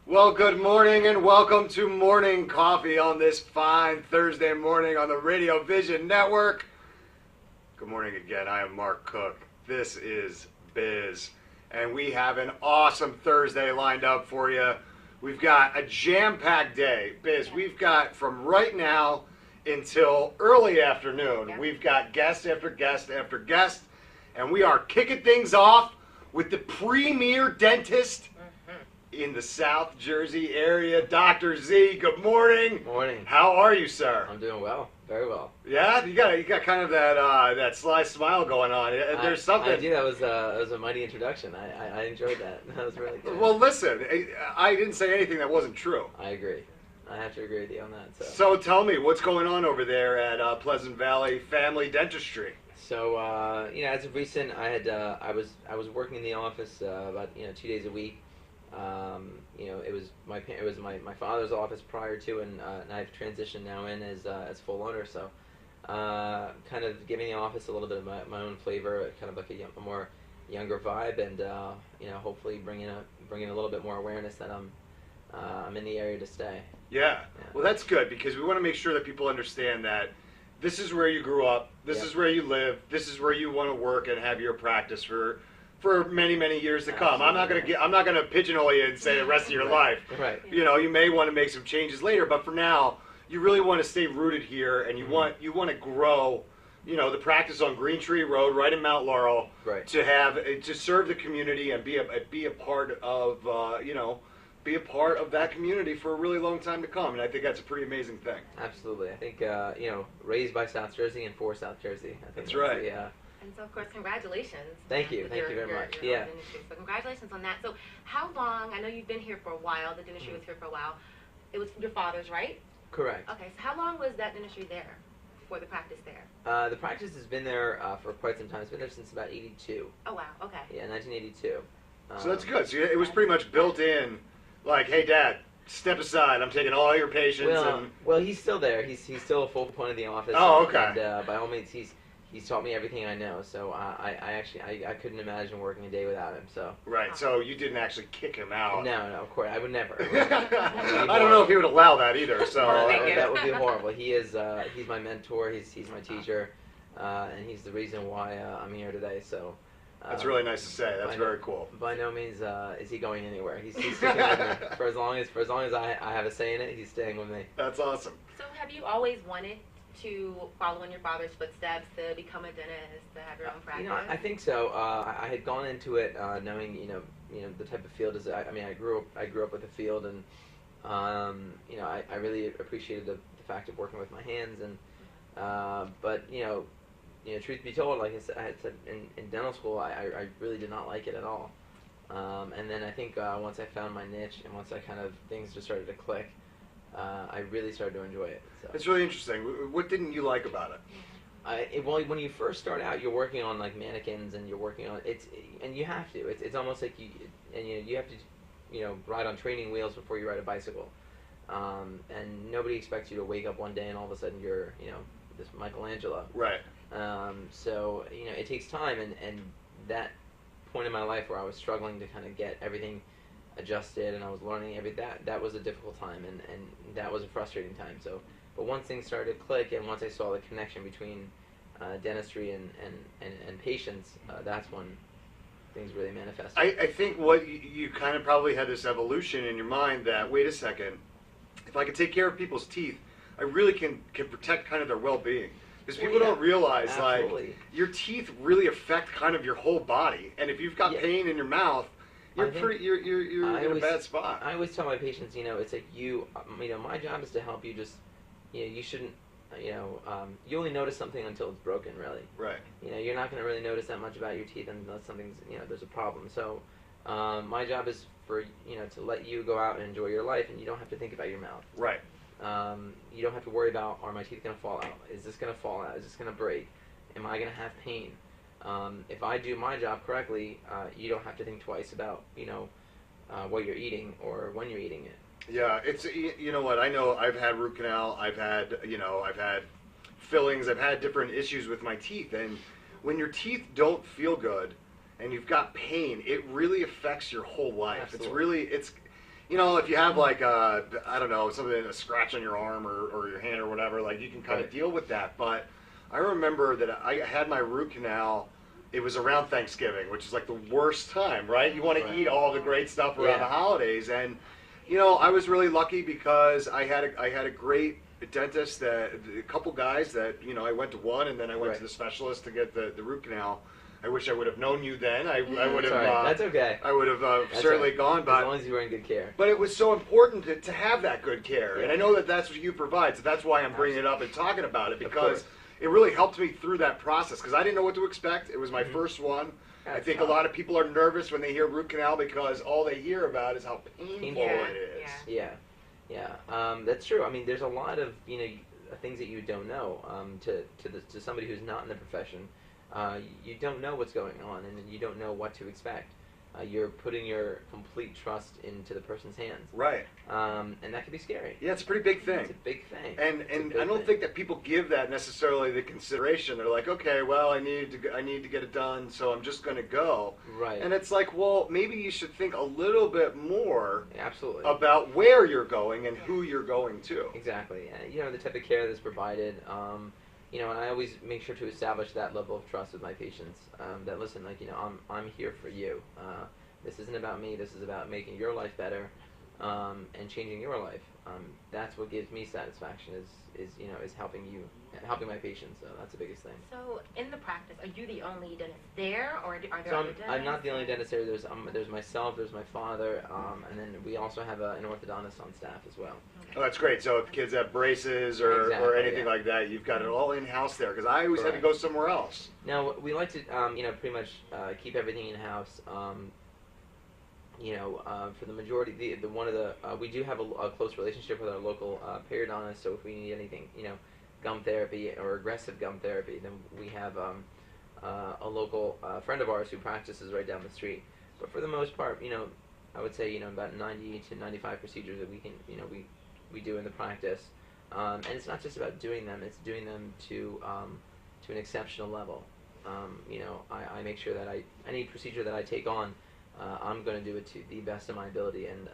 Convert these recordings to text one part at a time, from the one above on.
Well, good morning and welcome to Morning Coffee on this fine Thursday morning on the Radio Vision Network. Good morning again. I am Mark Cook. This is Biz. And we have an awesome Thursday lined up for you. We've got a jam-packed day. Biz, we've got from right now until early afternoon, we've got guest after guest after guest. And we are kicking things off with the premier dentist in the South Jersey area, Dr. Z. Good morning. Morning. How are you, sir? I'm doing well, very well. Yeah, you got kind of that sly smile going on. There's something. I do. That was a mighty introduction. I enjoyed that. That was really good. Well, listen, I didn't say anything that wasn't true. I agree. I have to agree with you on that. So tell me, what's going on over there at Pleasant Valley Family Dentistry? So as of recent, I was working in the office about 2 days a week. It was my father's office prior to, and I've transitioned now in as full owner. So, kind of giving the office a little bit of my own flavor, kind of like a more younger vibe, and hopefully bringing a little bit more awareness that I'm in the area to stay. Yeah. Well, that's good because we want to make sure that people understand that this is where you grew up, this is where you live, this is where you want to work and have your practice for many, many years to come. Absolutely. I'm not gonna pigeonhole you and say the rest of your life. Right. You may want to make some changes later, but for now, you really want to stay rooted here, and you want to grow, the practice on Green Tree Road, right in Mount Laurel, Right. to serve the community and be a part of be a part of that community for a really long time to come. And I think that's a pretty amazing thing. Absolutely. I think raised by South Jersey and for South Jersey. I think that's right. And so, of course, congratulations. Thank you. Thank you very much. Your dentistry. So congratulations on that. So how long, I know you've been here for a while, the dentistry was here for a while. It was your father's, right? Correct. Okay, so how long was that dentistry there, for the practice there? The practice has been there for quite some time. It's been there since about 82. Oh, wow, okay. Yeah, 1982. So that's good. So it was pretty much built in, like, hey, Dad, step aside. I'm taking all your patients. Well, he's still there. He's still a focal point of the office. Oh, okay. And by all means, he's taught me everything I know. So I couldn't imagine working a day without him. So right. So you didn't actually kick him out. No, of course I would never. I don't know if he would allow that either. So that would be horrible. He's my mentor. He's my teacher, and he's the reason why I'm here today. So. That's really nice to say. That's very cool. By no means is he going anywhere. He's sticking with me for as long as I have a say in it. He's staying with me. That's awesome. So have you always wanted to follow in your father's footsteps, to become a dentist, to have your own practice? I think so. I had gone into it knowing the type of field is. I grew up with the field, and I really appreciated the fact of working with my hands, and but truth be told, like I had said in dental school, I really did not like it at all. And then I think once I found my niche and once things just started to click, I really started to enjoy it. So. It's really interesting. What didn't you like about it? Well, when you first start out, you're working on like mannequins, and you're working on and you have to. It's almost like you have to ride on training wheels before you ride a bicycle. And nobody expects you to wake up one day and all of a sudden you're this Michelangelo. Right. So it takes time, and that point in my life where I was struggling to kind of get everything adjusted and I was learning that was a difficult time, and that was a frustrating time. So, but once things started to click, and once I saw the connection between dentistry and patients, that's when things really manifested. I think what you kind of probably had this evolution in your mind that, wait a second, if I can take care of people's teeth, I really can protect kind of their well-being. Because people don't realize, like, your teeth really affect kind of your whole body, and if you've got pain in your mouth, you're in a bad spot. I always tell my patients, it's like my job is to help you. Just, you shouldn't, you only notice something until it's broken, really. Right. You're not going to really notice that much about your teeth unless something's, there's a problem. So, my job is for to let you go out and enjoy your life, and you don't have to think about your mouth. Right. You don't have to worry about, are my teeth going to fall out? Is this going to fall out? Is this going to break? Am I going to have pain? If I do my job correctly, you don't have to think twice about, what you're eating or when you're eating it. Yeah, it's, what, I know I've had root canal, I've had fillings, I've had different issues with my teeth, and when your teeth don't feel good and you've got pain, it really affects your whole life. Absolutely. you know, if you have like I don't know, something, a scratch on your arm or your hand or whatever, like you can kind of Right. deal with that. But I remember that I had my root canal. It was around Thanksgiving, which is like the worst time, right? You want to Right. eat all the great stuff around Yeah. the holidays, and you know, I was really lucky because I had a great dentist, that a couple guys that, you know, I went to one and then I went Right. to the specialist to get the root canal. I wish I would have known you then. I would have. Sorry, that's okay. I would have That's certainly right. gone, As but long as you were in good care. but it was so important to have that good care, and Yeah. I know that that's what you provide. So that's why I'm bringing it up and talking about it, because course. it really helped me through that process. Because I didn't know what to expect. It was my Mhm. first one. I That's think tough. a lot of people are nervous when they hear root canal because all they hear about is how painful Yeah, it is. yeah. That's true. I mean, there's a lot of things that you don't know. To somebody who's not in the profession, you don't know what's going on, and you don't know what to expect. You're putting your complete trust into the person's hands, Right. and that can be scary. Yeah, it's a pretty big It's thing. a big thing. And It's a and big I don't thing. think that people give that necessarily the consideration. They're like, okay, well, I need to get it done, so I'm just going to go. Right. And it's like, well, maybe you should think a little bit more Absolutely. about where you're going and who you're going to. Exactly. The type of care that's provided. And I always make sure to establish that level of trust with my patients. That listen, I'm here for you. This isn't about me. This is about making your life better, and changing your life. That's what gives me satisfaction. Is helping my patients. So that's the biggest thing. So in the practice, are you the only dentist there, or are there So other dentists? I'm not the only dentist there. There's myself. There's my father, and then we also have an orthodontist on staff as well. Oh, that's great. So if kids have braces or Exactly, anything yeah. like that, you've got it all in house there. Because I always had to go somewhere else. Now we like to pretty much keep everything in house. For the majority, we do have a close relationship with our local periodontist. So if we need anything, gum therapy or aggressive gum therapy, then we have a local friend of ours who practices right down the street. But for the most part, I would say about 90 to 95 procedures that we can, we do in the practice, and it's not just about doing them; it's doing them to an exceptional level. I make sure that any procedure that I take on, I'm going to do it to the best of my ability, and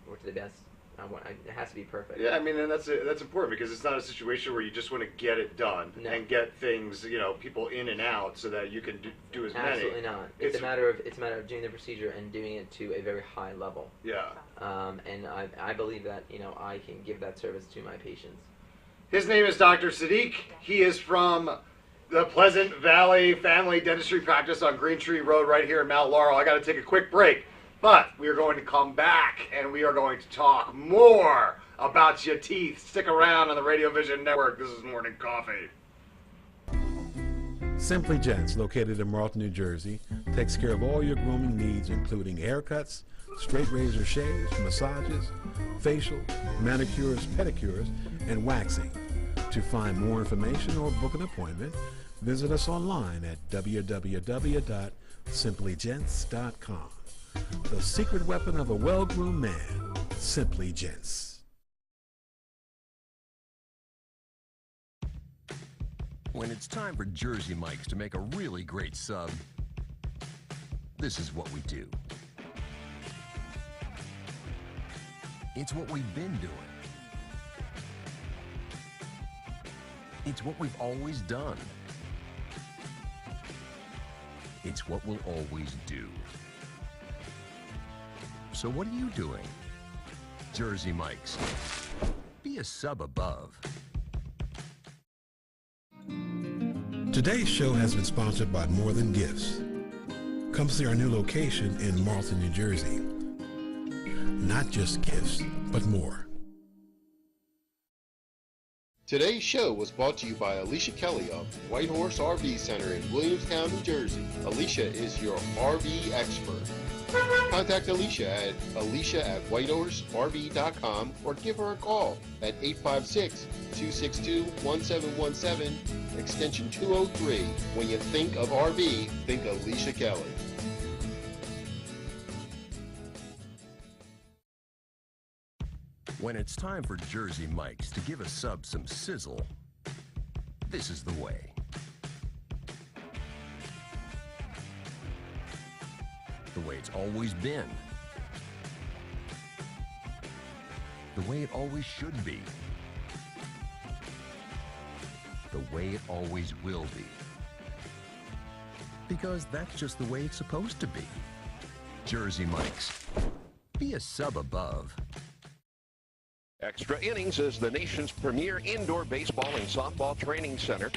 or to the best. It has to be perfect. Yeah, I mean, and that's important, because it's not a situation where you just want to get it done and get things, people in and out so that you can do as many. Absolutely not. It's a matter of doing the procedure and doing it to a very high level. Yeah. And I believe that I can give that service to my patients. His name is Dr. Sadiq. He is from the Pleasant Valley Family Dentistry Practice on Green Tree Road right here in Mount Laurel. I got to take a quick break, but we are going to come back and we are going to talk more about your teeth. Stick around on the Radio Vision Network. This is Morning Coffee. Simply Gents, located in Marlton, New Jersey, takes care of all your grooming needs, including haircuts, straight razor shaves, massages, facial, manicures, pedicures, and waxing. To find more information or book an appointment, visit us online at www.simplygents.com. The secret weapon of a well-groomed man, Simply Gents. When it's time for Jersey Mike's to make a really great sub, this is what we do. It's what we've been doing. It's what we've always done. It's what we'll always do. So what are you doing? Jersey Mike's. Be a sub above. Today's show has been sponsored by More Than Gifts. Come see our new location in Marlton, New Jersey. Not just gifts, but more. Today's show was brought to you by Alicia Kelly of White Horse RV Center in Williamstown, New Jersey. Alicia is your RV expert. Contact Alicia at alicia@whitehorserv.com or give her a call at 856-262-1717, extension 203. When you think of RV, think Alicia Kelly. When it's time for Jersey Mike's to give a sub some sizzle, this is the way. The way it's always been. the way it always should be, the way it always will be. Because that's just the way it's supposed to be. Jersey Mike's. Be a sub above. Extra Innings is the nation's premier indoor baseball and softball training center,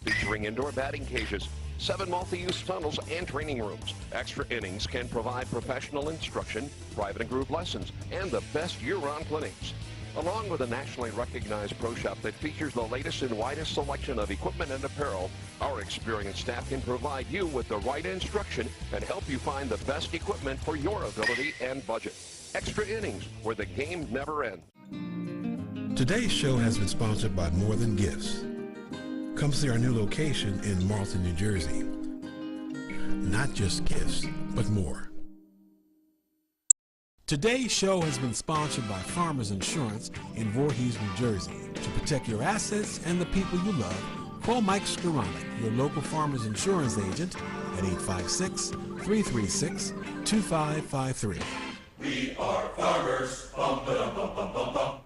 featuring indoor batting cages, 7 multi-use tunnels, and training rooms. Extra Innings can provide professional instruction, private and group lessons, and the best year-round clinics. Along with a nationally recognized pro shop that features the latest and widest selection of equipment and apparel, our experienced staff can provide you with the right instruction and help you find the best equipment for your ability and budget. Extra Innings, where the game never ends. Today's show has been sponsored by More Than Gifts. Come see our new location in Marlton, New Jersey. Not just gifts, but more. Today's show has been sponsored by Farmers Insurance in Voorhees, New Jersey. To protect your assets and the people you love, call Mike Skoranek, your local Farmers Insurance agent, at 856-336-2553. We are farmers. Bum, ba-dum, bum, bum, bum, bum.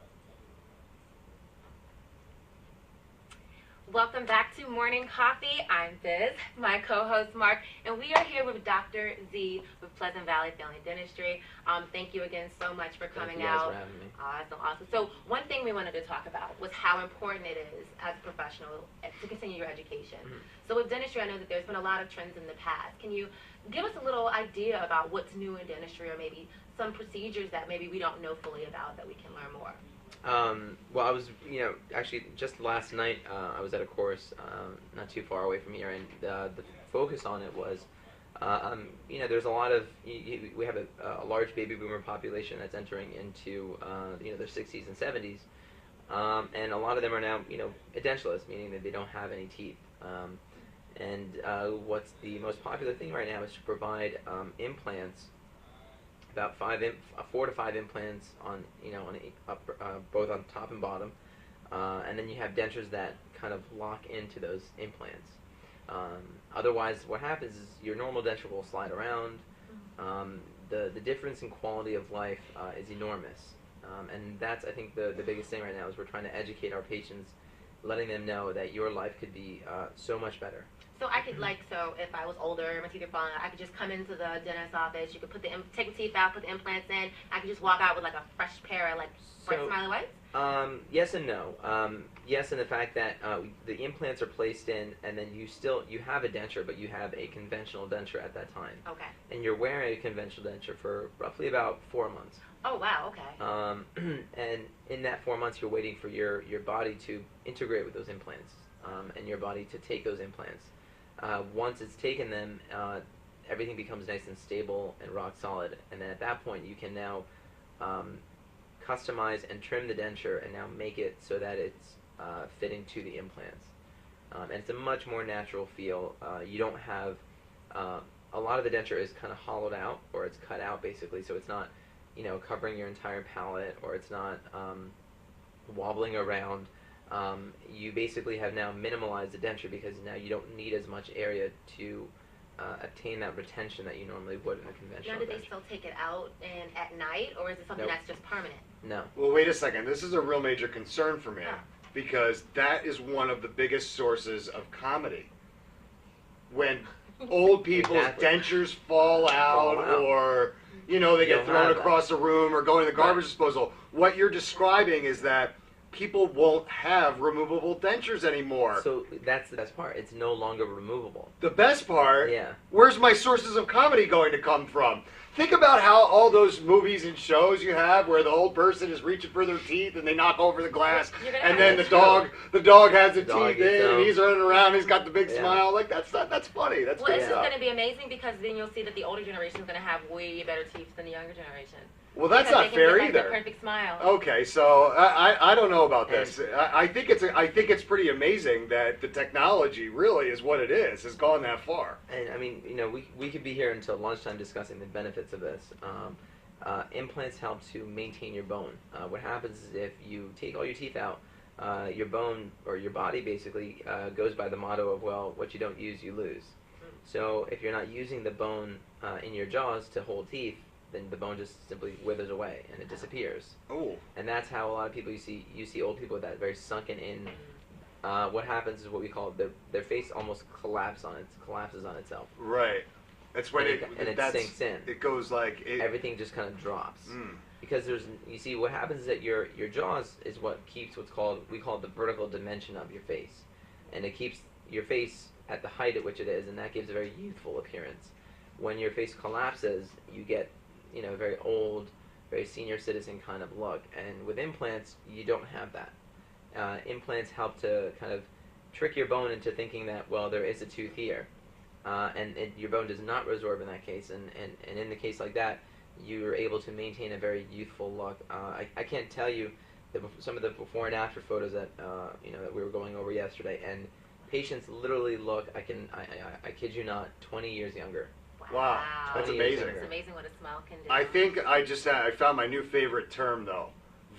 Welcome back to Morning Coffee. I'm Biz, my co-host Mark, and we are here with Dr. Z with Pleasant Valley Family Dentistry. Thank you again so much for coming out. Thank you guys for having me. Awesome, awesome. So one thing we wanted to talk about was how important it is as a professional to continue your education. So with dentistry, I know that there's been a lot of trends in the past. Can you give us a little idea about what's new in dentistry, or maybe some procedures that maybe we don't know fully about that we can learn more? Well, I was, actually just last night, I was at a course not too far away from here, and the focus on it was, there's a lot of, we have a large baby boomer population that's entering into, their 60s and 70s, and a lot of them are now, edentulous, meaning that they don't have any teeth. What's the most popular thing right now is to provide implants. About 4 to 5 implants on, both on top and bottom, and then you have dentures that kind of lock into those implants. Otherwise, what happens is your normal denture will slide around. The difference in quality of life is enormous, and that's, I think, the biggest thing right now is we're trying to educate our patients, letting them know that your life could be so much better. So I could, so if I was older, my teeth are falling out, I could just come into the dentist's office, you could put take the teeth out, put the implants in, I could just walk out with a fresh pair of bright smiley whites? Yes and no. Yes, in the fact that the implants are placed in, and then you have a denture, but you have a conventional denture at that time. Okay. And you're wearing a conventional denture for roughly about 4 months. Oh, wow, okay. And in that 4 months, you're waiting for your body to integrate with those implants, and your body to take those implants. Once it's taken them, everything becomes nice and stable and rock solid, and then at that point you can now customize and trim the denture and now make it so that it's fitting to the implants. And it's a much more natural feel. You don't have, a lot of the denture is kind of hollowed out, or it's cut out basically, so it's not, covering your entire palate, or it's not wobbling around. You basically have now minimalized the denture because now you don't need as much area to obtain that retention that you normally would in a conventional Now, do denture. they still take it out at night, or is it something Nope. that's just permanent? No. Well, wait a second. This is a real major concern for me, Yeah. because that is one of the biggest sources of comedy. When old people's Exactly. dentures fall out, or they You get don't thrown have across the room or go in the garbage Right. disposal. What you're describing is that people won't have removable dentures anymore. So that's the best part. It's no longer removable. The best part, Yeah. where's my sources of comedy going to come from? Think about how all those movies and shows you have where the old person is reaching for their teeth and they knock over the glass, You're gonna and have then the that. dog has the The dog teeth in, eats and them. he's running around, he's got the big Yeah. smile. That's funny. That's Well, good it's just stuff. going to be amazing, because then you'll see that the older generation is going to have way better teeth than the younger generation. Well, that's Because not they fair can get, either. The perfect smile. Okay, so I don't know about this. I think it's pretty amazing that the technology really is what it is. Has gone that far. And I mean, we could be here until lunchtime discussing the benefits of this. Implants help to maintain your bone. What happens is if you take all your teeth out, your bone, or your body basically, goes by the motto of, well, what you don't use, you lose. So if you're not using the bone in your jaws to hold teeth, then the bone just simply withers away and it disappears. Oh. And that's how a lot of people you see old people with that very sunken in. What happens is what we call their face almost collapses on itself. Right. That's when it sinks in. It goes like everything just kind of drops. Because you see what happens is that your jaws is what keeps we call the vertical dimension of your face, and it keeps your face at the height at which it is, and that gives a very youthful appearance. When your face collapses, you get a very old, very senior citizen kind of look, and with implants you don't have that. Implants help to kind of trick your bone into thinking that, well, there is a tooth here, and your bone does not resorb in that case, and in the case like that, you're able to maintain a very youthful look. I can't tell you some of the before and after photos that that we were going over yesterday, and patients literally look, I kid you not, 20 years younger. Wow, that's amazing. It's amazing what a smile can do. I think I found my new favorite term though,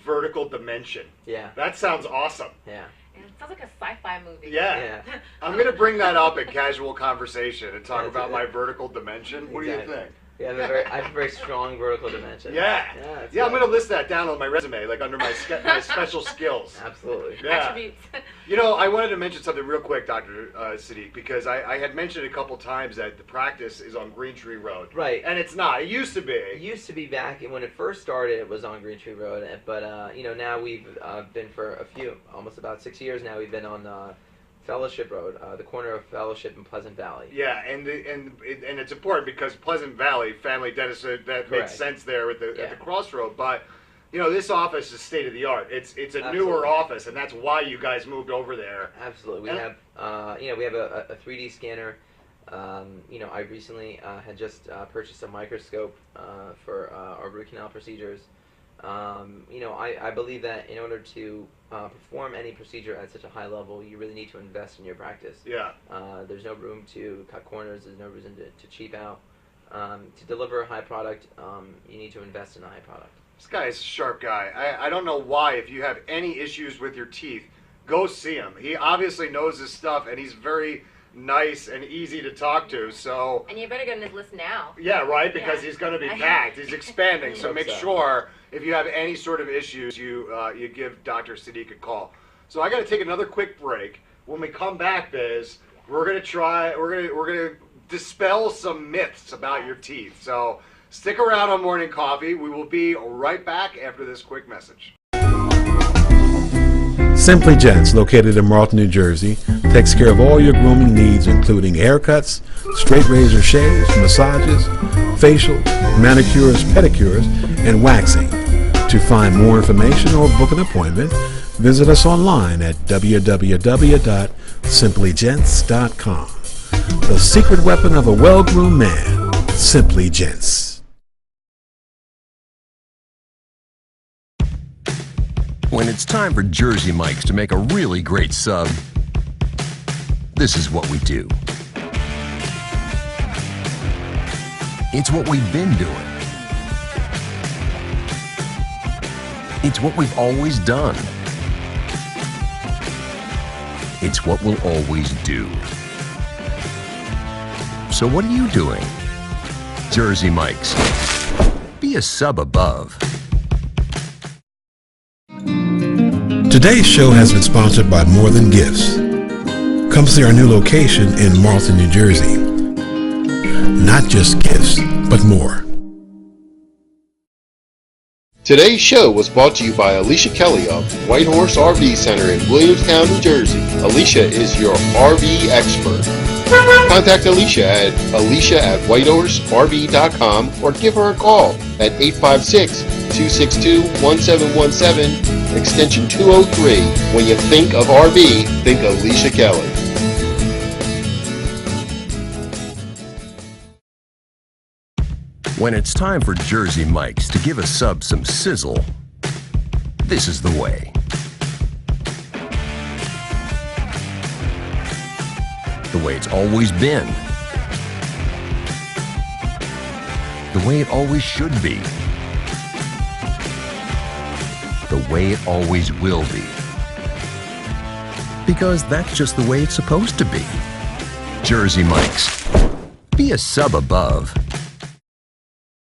vertical dimension. Yeah. That sounds awesome. Yeah. It sounds like a sci-fi movie. Yeah. I'm going to bring that up in casual conversation and talk about my vertical dimension. What do you think? Yeah, I have a very strong vertical dimension. Yeah. I'm going to list that down on my resume, like under my special skills. Absolutely. Yeah. Attributes. I wanted to mention something real quick, Dr. Sadiq, because I had mentioned a couple times that the practice is on Green Tree Road. Right. And it's not. It used to be. It used to be back when it first started. It was on Green Tree Road, but now we've been for almost about 6 years now. We've been on Fellowship Road, the corner of Fellowship and Pleasant Valley. Yeah, and it's important because Pleasant Valley, family dentist, that makes sense there at the crossroad. But this office is state of the art. It's a newer office, and that's why you guys moved over there. Absolutely, we have a 3D scanner. I recently had just purchased a microscope for our root canal procedures. I believe that in order to perform any procedure at such a high level, you really need to invest in your practice. Yeah. There's no room to cut corners. There's no reason to cheap out. To deliver a high product, you need to invest in a high product. This guy is a sharp guy. I don't know why. If you have any issues with your teeth, go see him. He obviously knows his stuff, and he's very nice and easy to talk to. So. And you better get on his list now. Yeah, right. Because he's going to be packed. He's expanding. So make sure if you have any sort of issues, you give Dr. Sadiq a call. So I got to take another quick break. When we come back, Biz, we're gonna dispel some myths about your teeth. So stick around on Morning Coffee. We will be right back after this quick message. Simply Gents, located in Marlton, New Jersey, takes care of all your grooming needs, including haircuts, straight razor shaves, massages, facial, manicures, pedicures, and waxing. To find more information or book an appointment, visit us online at www.simplygents.com. The secret weapon of a well-groomed man, Simply Gents. When it's time for Jersey Mike's to make a really great sub, this is what we do. It's what we've been doing. It's what we've always done. It's what we'll always do. So what are you doing? Jersey Mike's. Be a sub above. Today's show has been sponsored by More Than Gifts. Come see our new location in Marlton, New Jersey. Not just gifts, but more. Today's show was brought to you by Alicia Kelly of White Horse RV Center in Williamstown, New Jersey. Alicia is your RV expert. Contact Alicia at alicia@whitehorserv.com or give her a call at 856-262-1717, extension 203. When you think of RV, think Alicia Kelly. When it's time for Jersey Mike's to give a sub some sizzle, this is the way. The way it's always been. The way it always should be. The way it always will be. Because that's just the way it's supposed to be. Jersey Mike's. Be a sub above.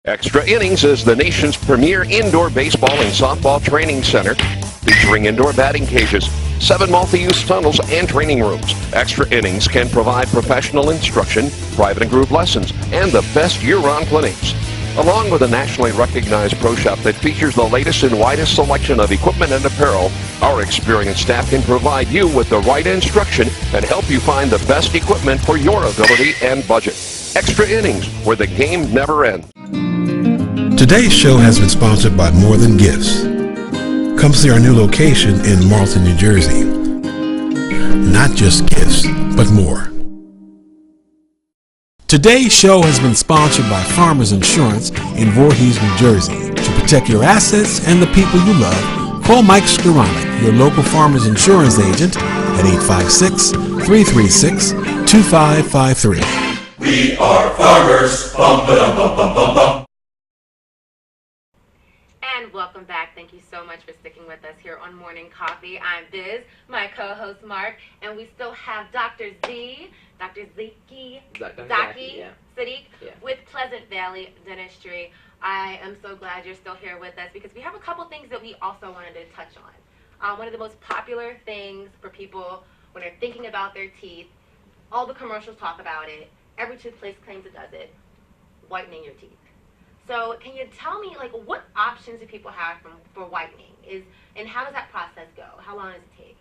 Extra Innings is the nation's premier indoor baseball and softball training center, featuring indoor batting cages, 7 multi-use tunnels, and training rooms. Extra Innings can provide professional instruction, private and group lessons, and the best year-round clinics. Along with a nationally recognized pro shop that features the latest and widest selection of equipment and apparel, our experienced staff can provide you with the right instruction and help you find the best equipment for your ability and budget. Extra Innings, where the game never ends. Today's show has been sponsored by More Than Gifts. Come see our new location in Marlton, New Jersey. Not just gifts, but more. Today's show has been sponsored by Farmers Insurance in Voorhees, New Jersey. To protect your assets and the people you love, call Mike Skoranek, your local Farmers Insurance agent, at 856-336-2553. We are farmers. Bum, ba-dum, bum, bum, bum, bum. And welcome back. Thank you so much for sticking with us here on Morning Coffee. I'm Biz, my co-host Mark, and we still have Dr. Z, Dr. Zaki, Zaki, yeah. Sadiq, Yeah. with Pleasant Valley Dentistry. I am so glad you're still here with us because we have a couple things that we also wanted to touch on. One of the most popular things for people when they're thinking about their teeth, all the commercials talk about it, every toothpaste claims it does it, whitening your teeth. So can you tell me, like, what options do people have for whitening? And how does that process go? How long does it take?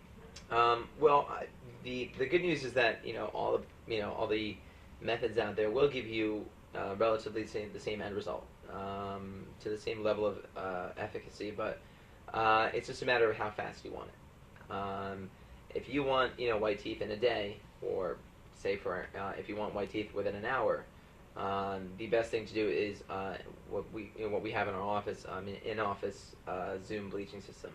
The good news is that all the methods out there will give you relatively the same end result, to the same level of efficacy, but it's just a matter of how fast you want it. If you want white teeth in a day, or say if you want white teeth within an hour, the best thing to do is what we have in our office, in-office Zoom bleaching system.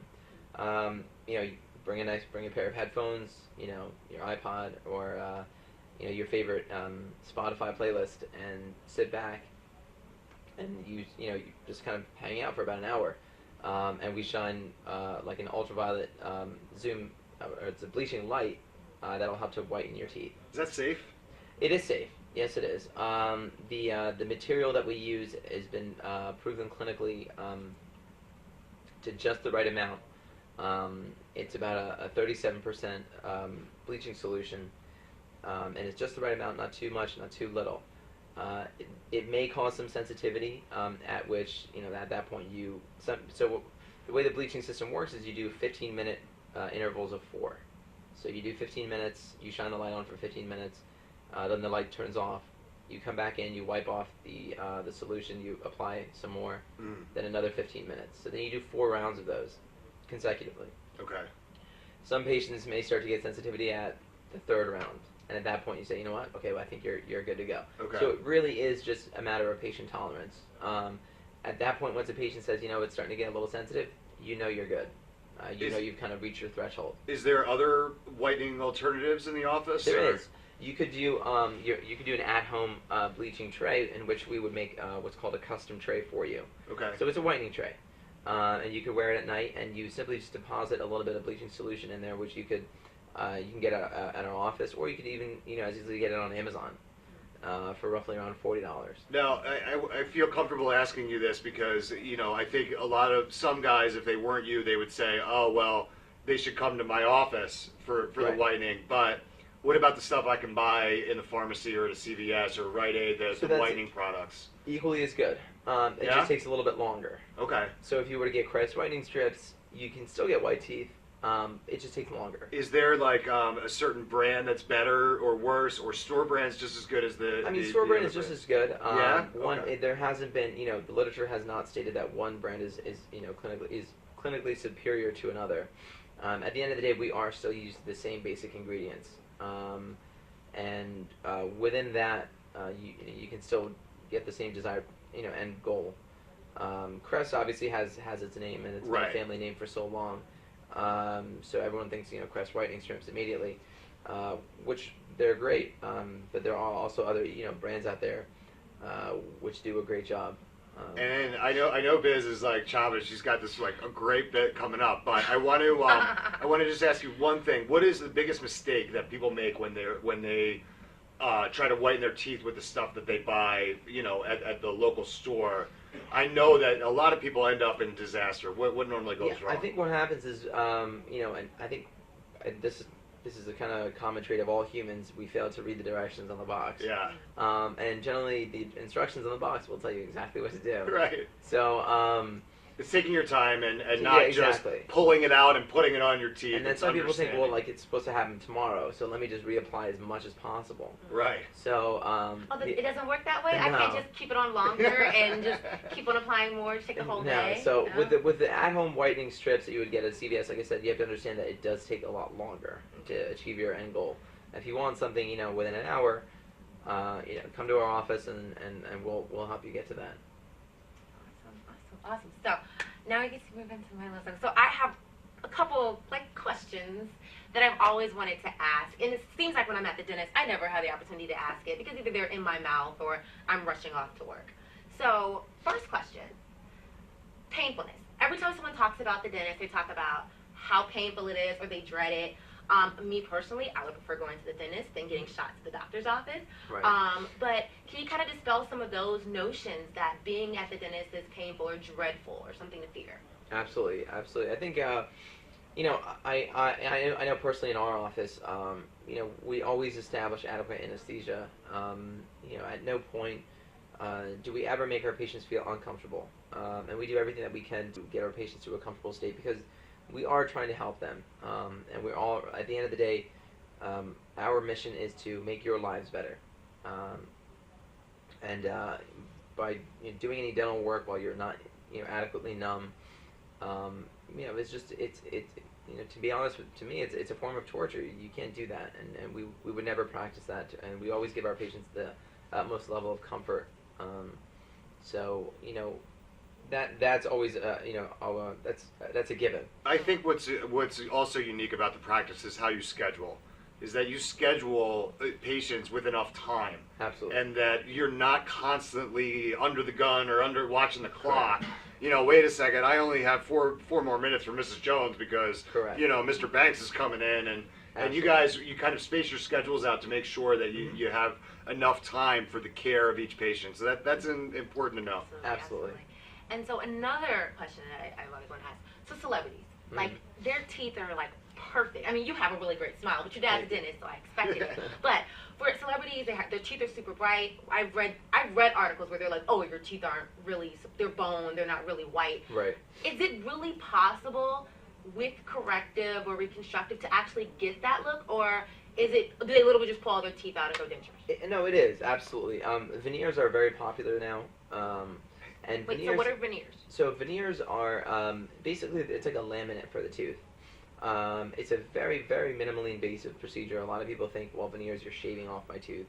You bring a pair of headphones, your iPod, or your favorite Spotify playlist, and sit back, and you just kind of hang out for about an hour, and we shine like an ultraviolet Zoom, or it's a bleaching light that'll help to whiten your teeth. Is that safe? It is safe. Yes, it is. The material that we use has been proven clinically to just the right amount. It's about a 37% bleaching solution, and it's just the right amount, not too much, not too little. It may cause some sensitivity, at which at that point so the way the bleaching system works is you do 15-minute intervals of 4. So you do 15 minutes, you shine the light on for 15 minutes. Then the light turns off. You come back in, you wipe off the solution, you apply some more, then another 15 minutes. So then you do 4 rounds of those consecutively. Okay. Some patients may start to get sensitivity at the 3rd round, and at that point you say, you know what? Okay, well, I think you're good to go. Okay. So it really is just a matter of patient tolerance. At that point, once a patient says, it's starting to get a little sensitive, you're good. You've kind of reached your threshold. Is there other whitening alternatives in the office? There is. You could do you could do an at-home bleaching tray, in which we would make what's called a custom tray for you. Okay. So it's a whitening tray, and you could wear it at night, and you simply just deposit a little bit of bleaching solution in there, which you can get at our office, or you could even as easily get it on Amazon for roughly around $40. Now, I feel comfortable asking you this because I think some guys, if they weren't you, they would say, oh well, they should come to my office for the whitening, but what about the stuff I can buy in the pharmacy or at a CVS or Rite Aid, the whitening products? Equally as good. It just takes a little bit longer. Okay. So if you were to get Crest whitening strips, you can still get white teeth. It just takes longer. Is there like a certain brand that's better or worse, or store brand's just as good as the? Store brand is just as good. Okay. There hasn't been, the literature has not stated that one brand is clinically superior to another. At the end of the day, we are still using the same basic ingredients. And within that, you can still get the same desired, end goal. Crest obviously has its name, and it's been a family name for so long. So everyone thinks, Crest whitening strips immediately, which they're great. But there are also other, brands out there, which do a great job. And I know Biz is like chomping. She's got this like a great bit coming up, but I want to just ask you one thing. What is the biggest mistake that people make when they try to whiten their teeth with the stuff that they buy, at the local store? I know that a lot of people end up in disaster. What normally goes wrong? I think what happens is, and I think this is a kind of common trait of all humans. We fail to read the directions on the box. Yeah. And generally, the instructions on the box will tell you exactly what to do. Right. So. It's taking your time and not Yeah, exactly. just pulling it out and putting it on your teeth. And then It's some people think, well, understanding. like, it's supposed to happen tomorrow, so let me just reapply as much as possible. Right. So, It doesn't work that way? I No. can't just keep it on longer and just keep on applying more, just take the whole day? So No? with the at-home whitening strips that you would get at CVS, like I said, you have to understand that it does take a lot longer to achieve your end goal. If you want something, within an hour, come to our office and we'll help you get to that. Awesome. So now I get to move into my lesson. So I have a couple questions that I've always wanted to ask, and it seems like when I'm at the dentist, I never have the opportunity to ask it because either they're in my mouth or I'm rushing off to work. So first question: painfulness. Every time someone talks about the dentist, they talk about how painful it is or they dread it. Me personally, I would prefer going to the dentist than getting shot to the doctor's office. Right. But can you kind of dispel some of those notions that being at the dentist is painful or dreadful or something to fear? Absolutely. I think, I know personally in our office, we always establish adequate anesthesia. At no point do we ever make our patients feel uncomfortable. And we do everything that we can to get our patients to a comfortable state because we are trying to help them. And we're all, at the end of the day, our mission is to make your lives better. And by doing any dental work while you're not adequately numb, it's just to be honest to me it's a form of torture. You can't do that, and we would never practice that, and we always give our patients the utmost level of comfort. So that's always that's a given. I think what's also unique about the practice is how you schedule. Is that you schedule patients with enough time. Absolutely. And that you're not constantly under the gun or under watching the clock. Wait a second, I only have four more minutes for Mrs. Jones because, Correct. Mr. Banks is coming in. And you guys, you kind of space your schedules out to make sure that you have enough time for the care of each patient. So that's important to know. Absolutely. And so another question that I always want to ask. So celebrities, their teeth are perfect. I mean, you have a really great smile, but your dad's a dentist, so I expected it. But for celebrities, their teeth are super bright. I've read articles where they're like, oh, your teeth aren't really, they're bone, they're not really white. Right. Is it really possible with corrective or reconstructive to actually get that look, or do they literally just pull all their teeth out and go dentures? No, it is absolutely. Veneers are very popular now. And Wait, veneers, so what are veneers? So veneers are basically it's like a laminate for the tooth. It's a very, very minimally invasive procedure. A lot of people think, well, veneers, you're shaving off my tooth.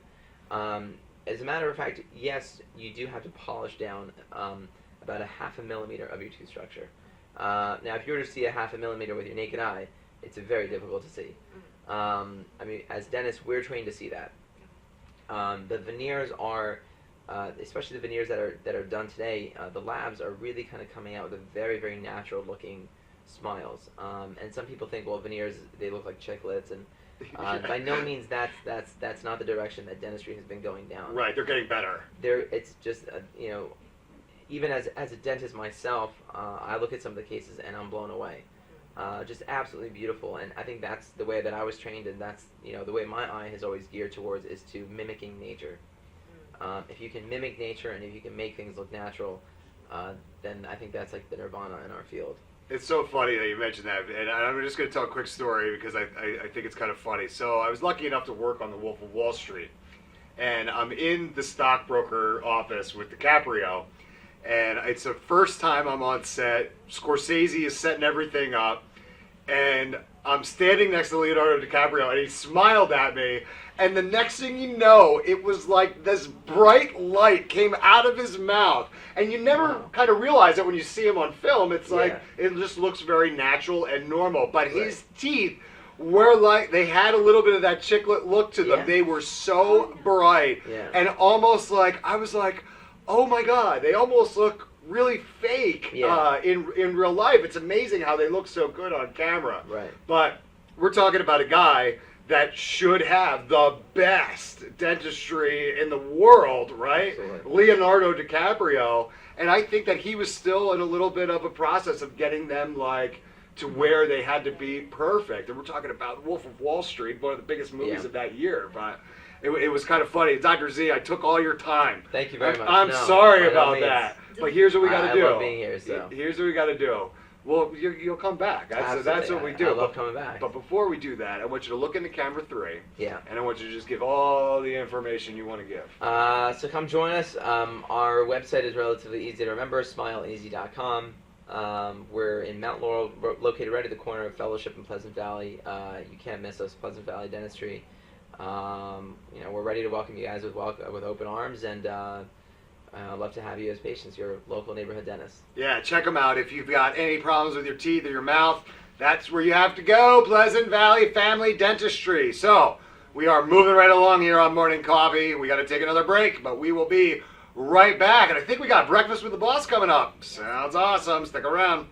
As a matter of fact, yes, you do have to polish down about a 0.5 millimeter of your tooth structure. Now, if you were to see a 0.5 millimeter with your naked eye, it's very difficult to see. As dentists, we're trained to see that. The veneers are, especially the veneers that are done today, the labs are really kind of coming out with a very, very natural looking smiles. And some people think, well, veneers, they look like chiclets, and by no means that's not the direction that dentistry has been going down. Right, they're getting better. It's just even as a dentist myself, I look at some of the cases and I'm blown away. Just absolutely beautiful, and I think that's the way that I was trained, and that's the way my eye has always geared towards is to mimicking nature. If you can mimic nature and if you can make things look natural, then I think that's like the nirvana in our field. It's so funny that you mentioned that, and I'm just going to tell a quick story because I think it's kind of funny. So I was lucky enough to work on The Wolf of Wall Street, and I'm in the stockbroker office with DiCaprio, and it's the first time I'm on set. Scorsese is setting everything up, and I'm standing next to Leonardo DiCaprio, and he smiled at me, and the next thing you know, it was like this bright light came out of his mouth, and you never kind of realize it when you see him on film. It's like, it just looks very natural and normal, but his teeth were like, they had a little bit of that chiclet look to them. They were so bright, and almost like, I was like, oh my God, they almost look really fake in real life. It's amazing how they look so good on camera. Right. But we're talking about a guy that should have the best dentistry in the world, right? Absolutely. Leonardo DiCaprio. And I think that he was still in a little bit of a process of getting them like to where they had to be perfect. And we're talking about Wolf of Wall Street, one of the biggest movies of that year. But it was kind of funny. Dr. Z, I took all your time. Thank you very much. I'm sorry about that. But here's what we got to do. I love being here. So. Here's what we got to do. Well, you'll come back. That's what we do. I love coming back. But before we do that, I want you to look into camera 3. Yeah. And I want you to just give all the information you want to give. So come join us. Our website is relatively easy to remember, smileeasy.com. We're in Mount Laurel, located right at the corner of Fellowship and Pleasant Valley. You can't miss us, Pleasant Valley Dentistry. We're ready to welcome you guys with open arms, and I'd love to have you as patients, your local neighborhood dentist. Yeah, check them out. If you've got any problems with your teeth or your mouth, that's where you have to go, Pleasant Valley Family Dentistry. So, we are moving right along here on Morning Coffee. We got to take another break, but we will be right back. And I think we got Breakfast with the Boss coming up. Sounds awesome. Stick around.